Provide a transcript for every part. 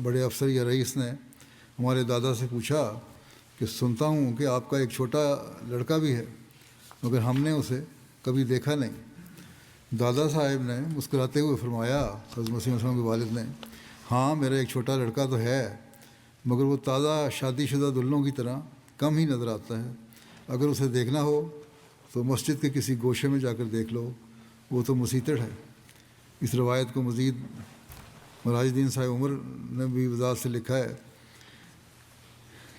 بڑے افسر یا رئیس نے ہمارے دادا سے پوچھا کہ سنتا ہوں کہ آپ کا ایک چھوٹا لڑکا بھی ہے، مگر ہم نے اسے کبھی دیکھا نہیں۔ دادا صاحب نے مسکراتے ہوئے فرمایا، حضرت مسیح علیہ السلام کے والد نے، ہاں میرا ایک چھوٹا لڑکا تو ہے، مگر وہ تازہ شادی شدہ دلہنوں کی طرح کم ہی نظر آتا ہے۔ اگر اسے دیکھنا ہو تو مسجد کے کسی گوشے میں جا کر دیکھ لو، وہ تو مسیتڑ ہے۔ اس روایت کو مزید مراج الدین صاحب عمر نے بھی وضاحت سے لکھا ہے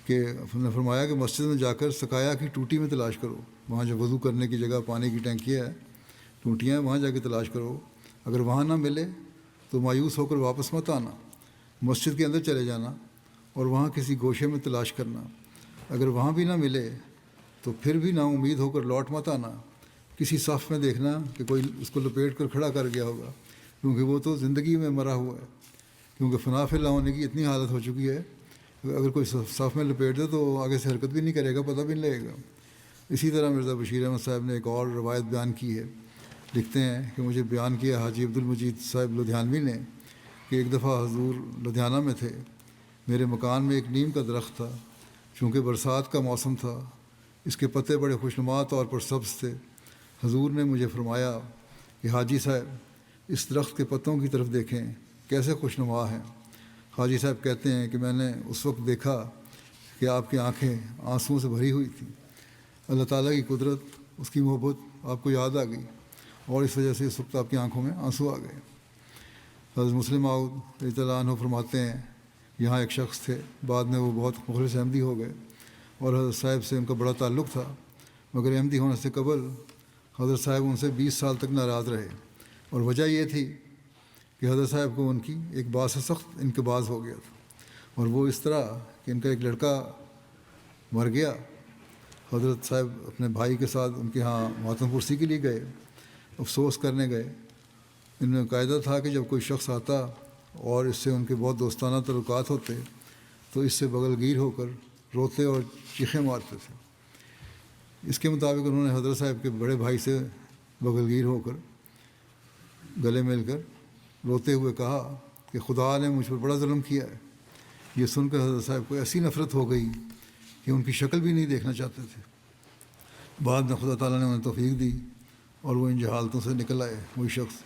کہ نے فرمایا کہ مسجد میں جا کر سقایا کی ٹوٹی میں تلاش کرو، وہاں جو وضو کرنے کی جگہ پانی کی ٹینکیاں ہے، ٹوٹیاں ہیں، وہاں جا کے تلاش کرو۔ اگر وہاں نہ ملے تو مایوس ہو کر واپس مت آنا، مسجد کے اندر چلے جانا اور وہاں کسی گوشے میں تلاش کرنا۔ اگر وہاں بھی نہ ملے تو پھر بھی نا امید ہو کر لوٹ مت آنا، کسی صف میں دیکھنا کہ کوئی اس کو لپیٹ کر کھڑا کر گیا ہوگا، کیونکہ وہ تو زندگی میں مرا ہوا ہے، کیونکہ فنا فی ہونے کی اتنی حالت ہو چکی ہے، اگر کوئی صف میں لپیٹ دے تو آگے سے حرکت بھی نہیں کرے گا، پتہ بھی نہیں لگے گا۔ اسی طرح مرزا بشیر احمد صاحب نے ایک اور روایت بیان کی ہے، لکھتے ہیں کہ مجھے بیان کیا حاجی عبدالمجید صاحب لدھیانوی نے کہ ایک دفعہ حضور لدھیانہ میں تھے، میرے مکان میں ایک نیم کا درخت تھا، چونکہ برسات کا موسم تھا، اس کے پتے بڑے خوشنما طور پر سبز تھے۔ حضور نے مجھے فرمایا کہ حاجی صاحب اس درخت کے پتوں کی طرف دیکھیں کیسے خوشنما ہیں۔ حاجی صاحب کہتے ہیں کہ میں نے اس وقت دیکھا کہ آپ کی آنکھیں آنسوؤں سے بھری ہوئی تھیں، اللہ تعالیٰ کی قدرت، اس کی محبت آپ کو یاد آ گئی اور اس وجہ سے اس وقت آپ کی آنکھوں میں آنسو آ گئے۔ حضرت مسلم موعود رضی اللہ عنہ فرماتے ہیں یہاں ایک شخص تھے، بعد میں وہ بہت مخلص احمدی ہو گئے اور حضرت صاحب سے ان کا بڑا تعلق تھا، مگر احمدی ہونے سے قبل حضرت صاحب ان سے 20 سال تک ناراض رہے، اور وجہ یہ تھی کہ حضرت صاحب کو ان کی ایک بات سے سخت انقباض ہو گیا تھا، اور وہ اس طرح کہ ان کا ایک لڑکا مر گیا۔ حضرت صاحب اپنے بھائی کے ساتھ ان کے ہاں ماتم پرسی کے لیے گئے، افسوس کرنے گئے۔ ان میں قاعدہ تھا کہ جب کوئی شخص آتا اور اس سے ان کے بہت دوستانہ تعلقات ہوتے تو اس سے بغل گیر ہو کر روتے اور چیخیں مارتے تھے۔ اس کے مطابق انہوں نے حضرت صاحب کے بڑے بھائی سے بغل گیر ہو کر گلے مل کر روتے ہوئے کہا کہ خدا نے مجھ پر بڑا ظلم کیا ہے۔ یہ سن کر حضرت صاحب کو ایسی نفرت ہو گئی کہ ان کی شکل بھی نہیں دیکھنا چاہتے تھے۔ بعد میں خدا تعالیٰ نے انہیں توفیق دی اور وہ ان جہالتوں سے نکل آئے۔ وہی شخص